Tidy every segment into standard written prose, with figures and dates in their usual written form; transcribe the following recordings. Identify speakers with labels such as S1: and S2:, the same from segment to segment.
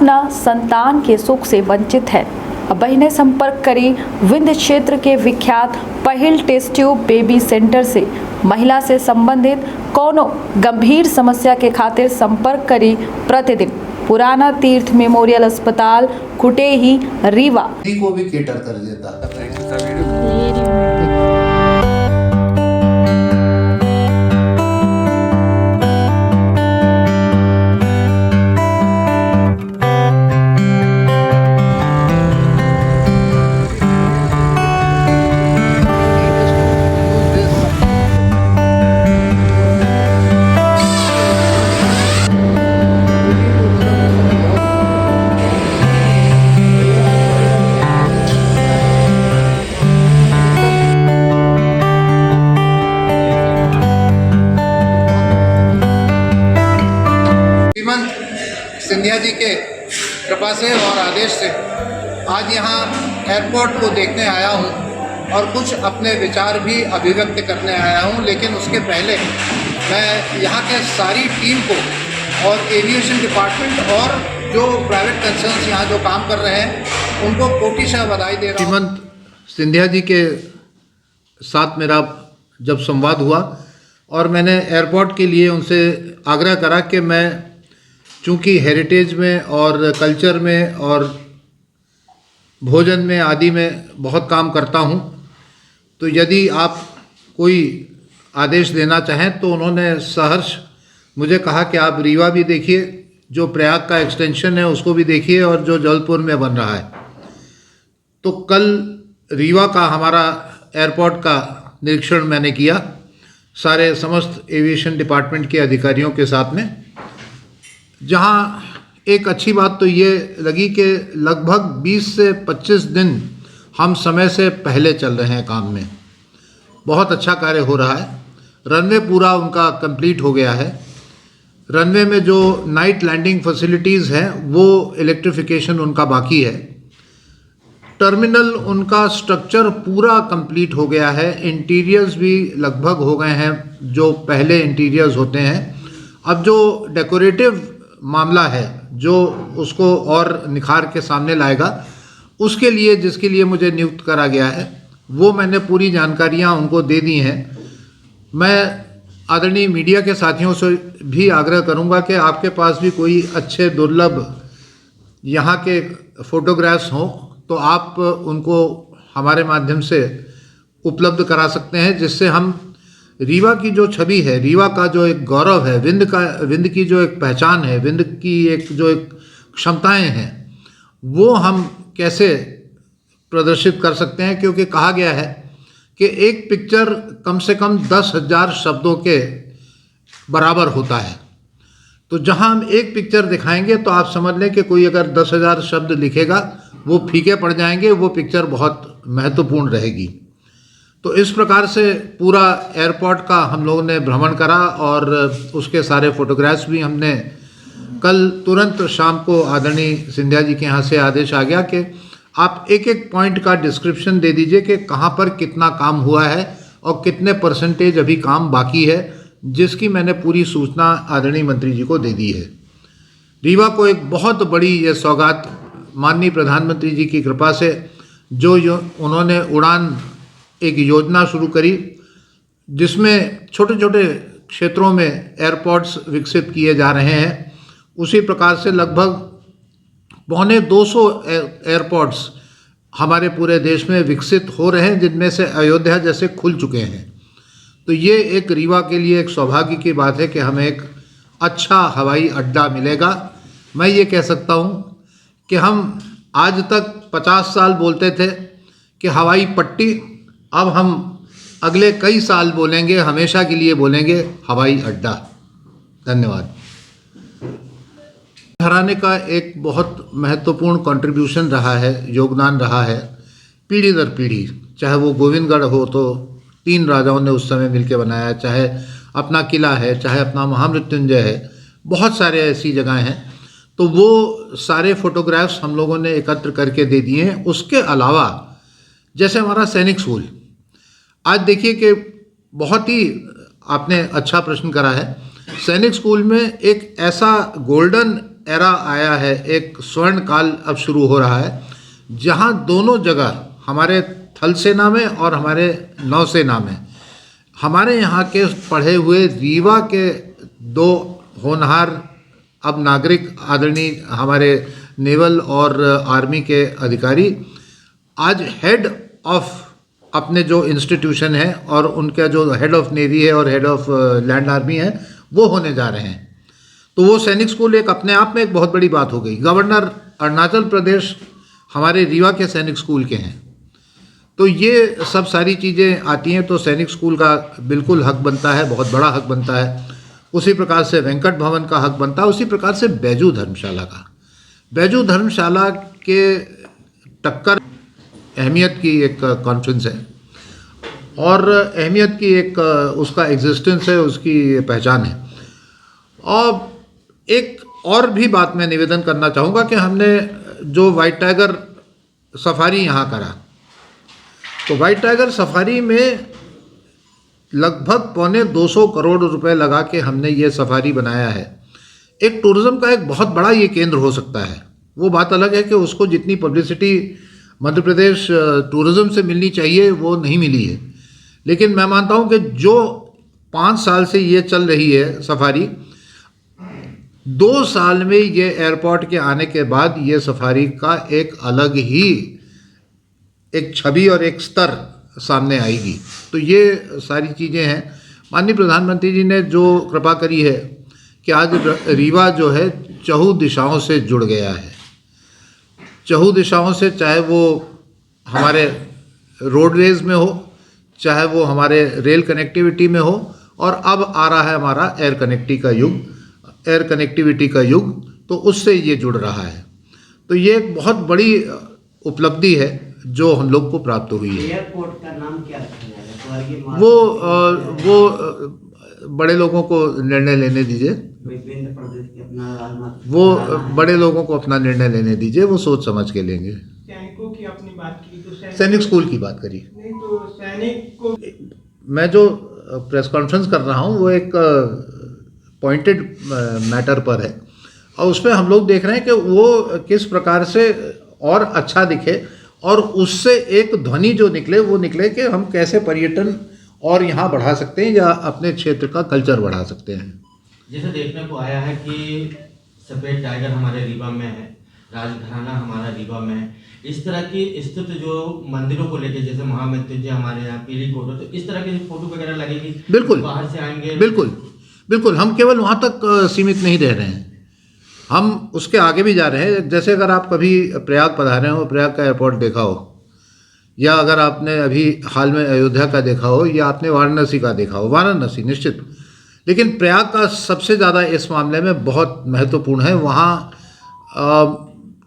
S1: अपना संतान के सुख से वंचित है। अब बहनें संपर्क करी विंध्य क्षेत्र के विख्यात पहिल टेस्ट ट्यूब बेबी सेंटर से। महिला से संबंधित कोनो गंभीर समस्या के खातिर संपर्क करी प्रतिदिन पुराना तीर्थ मेमोरियल अस्पताल कुटेही रीवा
S2: को भी केटर कर देता। सिंधिया जी के कृपा से और आदेश से आज यहाँ एयरपोर्ट को देखने आया हूँ और कुछ अपने विचार भी अभिव्यक्त करने आया हूँ। लेकिन उसके पहले मैं यहाँ के सारी टीम को और एविएशन डिपार्टमेंट और जो प्राइवेट कंसर्न्स यहाँ जो काम कर रहे हैं उनको कोटिशः बधाई दे रहा हूँ।
S3: श्रीमंत सिंधिया जी के साथ मेरा जब संवाद हुआ और मैंने एयरपोर्ट के लिए उनसे आग्रह करा कि मैं चूँकि हेरिटेज में और कल्चर में और भोजन में आदि में बहुत काम करता हूँ, तो यदि आप कोई आदेश देना चाहें तो उन्होंने सहर्ष मुझे कहा कि आप रीवा भी देखिए, जो प्रयाग का एक्सटेंशन है उसको भी देखिए और जो जबलपुर में बन रहा है। तो कल रीवा का हमारा एयरपोर्ट का निरीक्षण मैंने किया सारे समस्त एविएशन डिपार्टमेंट के अधिकारियों के साथ में, जहाँ एक अच्छी बात तो ये लगी कि लगभग 20 से 25 दिन हम समय से पहले चल रहे हैं काम में। बहुत अच्छा कार्य हो रहा है। रनवे पूरा उनका कंप्लीट हो गया है। रनवे में जो नाइट लैंडिंग फैसिलिटीज़ हैं वो इलेक्ट्रिफिकेशन उनका बाकी है। टर्मिनल उनका स्ट्रक्चर पूरा कंप्लीट हो गया है। इंटीरियर्स भी लगभग हो गए हैं जो पहले इंटीरियर्स होते हैं। अब जो डेकोरेटिव मामला है जो उसको और निखार के सामने लाएगा, उसके लिए जिसके लिए मुझे नियुक्त करा गया है वो मैंने पूरी जानकारियां उनको दे दी हैं। मैं आदरणीय मीडिया के साथियों से भी आग्रह करूंगा कि आपके पास भी कोई अच्छे दुर्लभ यहाँ के फ़ोटोग्राफ्स हों तो आप उनको हमारे माध्यम से उपलब्ध करा सकते हैं, जिससे हम रीवा की जो छवि है, रीवा का जो एक गौरव है, विंध्य की जो एक पहचान है, विंध्य की एक जो एक क्षमताएं हैं, वो हम कैसे प्रदर्शित कर सकते हैं। क्योंकि कहा गया है कि एक पिक्चर कम से कम 10,000 शब्दों के बराबर होता है। तो जहां हम एक पिक्चर दिखाएंगे तो आप समझ लें कि कोई अगर 10,000 शब्द लिखेगा वो फीके पड़ जाएंगे, वो पिक्चर बहुत महत्वपूर्ण रहेगी। तो इस प्रकार से पूरा एयरपोर्ट का हम लोगों ने भ्रमण करा और उसके सारे फोटोग्राफ्स भी हमने कल तुरंत शाम को आदरणीय सिंधिया जी के यहाँ से आदेश आ गया कि आप एक एक पॉइंट का डिस्क्रिप्शन दे दीजिए कि कहाँ पर कितना काम हुआ है और कितने % अभी काम बाकी है, जिसकी मैंने पूरी सूचना आदरणीय मंत्री जी को दे दी है। रीवा को एक बहुत बड़ी ये सौगात माननीय प्रधानमंत्री जी की कृपा से जो उन्होंने उड़ान एक योजना शुरू करी, जिसमें छोटे छोटे क्षेत्रों में एयरपोर्ट्स विकसित किए जा रहे हैं, उसी प्रकार से लगभग 250 एयरपोर्ट्स हमारे पूरे देश में विकसित हो रहे हैं, जिनमें से अयोध्या जैसे खुल चुके हैं। तो ये एक रीवा के लिए एक सौभाग्य की बात है कि हमें एक अच्छा हवाई अड्डा मिलेगा। मैं ये कह सकता हूँ कि हम आज तक 50 साल बोलते थे कि हवाई पट्टी, अब हम अगले कई साल बोलेंगे, हमेशा के लिए बोलेंगे हवाई अड्डा। धन्यवाद। हराने का एक बहुत महत्वपूर्ण कंट्रीब्यूशन रहा है, योगदान रहा है पीढ़ी दर पीढ़ी। चाहे वो गोविंदगढ़ हो तो 3 राजाओं ने उस समय मिलकर बनाया, चाहे अपना किला है, चाहे अपना महामृत्युंजय है, बहुत सारे ऐसी जगहें हैं। तो वो सारे फोटोग्राफ्स हम लोगों ने एकत्र करके दे दिए हैं। उसके अलावा जैसे हमारा सैनिक स्कूल, आज देखिए कि बहुत ही आपने अच्छा प्रश्न करा है। सैनिक स्कूल में एक ऐसा गोल्डन एरा आया है, एक स्वर्ण काल अब शुरू हो रहा है, जहाँ दोनों जगह हमारे थल सेना में और हमारे नौसेना में हमारे यहाँ के पढ़े हुए रीवा के दो होनहार अब नागरिक आदरणीय हमारे नेवल और आर्मी के अधिकारी आज हेड ऑफ अपने जो इंस्टीट्यूशन है और उनका जो हेड ऑफ नेवी है और हेड ऑफ लैंड आर्मी है वो होने जा रहे हैं। तो वो सैनिक स्कूल एक अपने आप में एक बहुत बड़ी बात हो गई। गवर्नर अरुणाचल प्रदेश हमारे रीवा के सैनिक स्कूल के हैं। तो ये सब सारी चीज़ें आती हैं तो सैनिक स्कूल का बिल्कुल हक बनता है, बहुत बड़ा हक बनता है। उसी प्रकार से वेंकट भवन का हक बनता है, उसी प्रकार से बैजू धर्मशाला का। बैजू धर्मशाला के टक्कर अहमियत की एक कॉन्फ्रेंस है और अहमियत की एक उसका एग्जिस्टेंस है, उसकी पहचान है। और एक और भी बात मैं निवेदन करना चाहूँगा कि हमने जो वाइट टाइगर सफारी यहाँ करा, तो वाइट टाइगर सफारी में लगभग 225 करोड़ रुपए लगा के हमने ये सफारी बनाया है। एक टूरिज़्म का एक बहुत बड़ा ये केंद्र हो सकता है। वो बात अलग है कि उसको जितनी पब्लिसिटी मध्य प्रदेश टूरिज़्म से मिलनी चाहिए वो नहीं मिली है, लेकिन मैं मानता हूँ कि जो 5 साल से ये चल रही है सफारी, 2 साल में ये एयरपोर्ट के आने के बाद ये सफारी का एक अलग ही एक छवि और एक स्तर सामने आएगी। तो ये सारी चीज़ें हैं। माननीय प्रधानमंत्री जी ने जो कृपा करी है कि आज रीवा जो है चहु दिशाओं से जुड़ गया है। चहु दिशाओं से, चाहे वो हमारे रोडवेज में हो, चाहे वो हमारे रेल कनेक्टिविटी में हो, और अब आ रहा है हमारा एयर कनेक्टिविटी का युग, तो उससे ये जुड़ रहा है। तो ये एक बहुत बड़ी उपलब्धि है जो हम लोग को प्राप्त हुई है।
S4: एयरपोर्ट का नाम क्या रखा जाएगा?
S3: वो बड़े लोगों को निर्णय लेने दीजिए,
S4: विभिन्न प्रदेश के अपना राजमार्ग,
S3: वो बड़े लोगों को अपना निर्णय लेने दीजिए, वो सोच समझ के लेंगे।
S5: सैनिकों की आपने बात की तो
S3: सैनिक स्कूल की बात करी।
S5: नहीं, तो सैनिक को
S3: मैं जो प्रेस कॉन्फ्रेंस कर रहा हूँ वो एक पॉइंटेड मैटर पर है और उसमें हम लोग देख रहे हैं कि वो किस प्रकार से और अच्छा दिखे और उससे एक ध्वनि जो निकले वो निकले कि हम कैसे पर्यटन और यहाँ बढ़ा सकते हैं या अपने क्षेत्र का कल्चर बढ़ा सकते हैं।
S6: जैसे देखने को आया है कि सफ़ेद टाइगर हमारे रीवा में है, राजघराना हमारा रीवा में है, इस तरह की स्थित जो मंदिरों को लेके, जैसे महामृत्युंजय हमारे यहाँ पीली कोटो, तो इस तरह की फोटो वगैरह लगेगी?
S3: बिल्कुल,
S6: बाहर से आएंगे।
S3: बिल्कुल हम केवल वहाँ तक सीमित नहीं रह रहे हैं, हम उसके आगे भी जा रहे हैं। जैसे अगर आप कभी प्रयाग पधारे हो, प्रयाग का एयरपोर्ट देखा हो, या अगर आपने अभी हाल में अयोध्या का देखा हो, या आपने वाराणसी का देखा हो, वाराणसी निश्चित, लेकिन प्रयाग का सबसे ज़्यादा इस मामले में बहुत महत्वपूर्ण है। वहाँ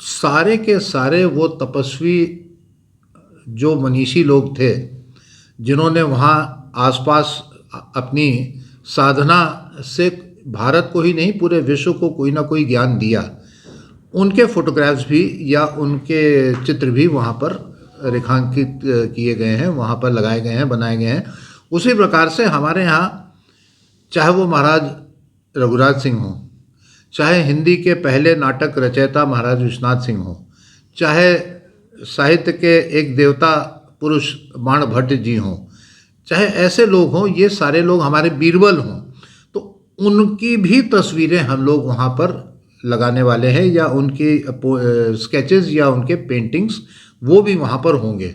S3: सारे के सारे वो तपस्वी जो मनीषी लोग थे जिन्होंने वहाँ आसपास अपनी साधना से भारत को ही नहीं पूरे विश्व को कोई ना कोई ज्ञान दिया, उनके फोटोग्राफ्स भी या उनके चित्र भी वहाँ पर रेखांकित किए गए हैं, वहाँ पर लगाए गए हैं, बनाए गए हैं। उसी प्रकार से हमारे यहाँ चाहे वो महाराज रघुराज सिंह हो, चाहे हिंदी के पहले नाटक रचयिता महाराज विश्वनाथ सिंह हो, चाहे साहित्य के एक देवता पुरुष बाण भट्ट जी हों, चाहे ऐसे लोग हों, ये सारे लोग हमारे बीरबल हों, तो उनकी भी तस्वीरें हम लोग वहाँ पर लगाने वाले हैं, या उनकी स्केचेस या उनके पेंटिंग्स वो भी वहाँ पर होंगे।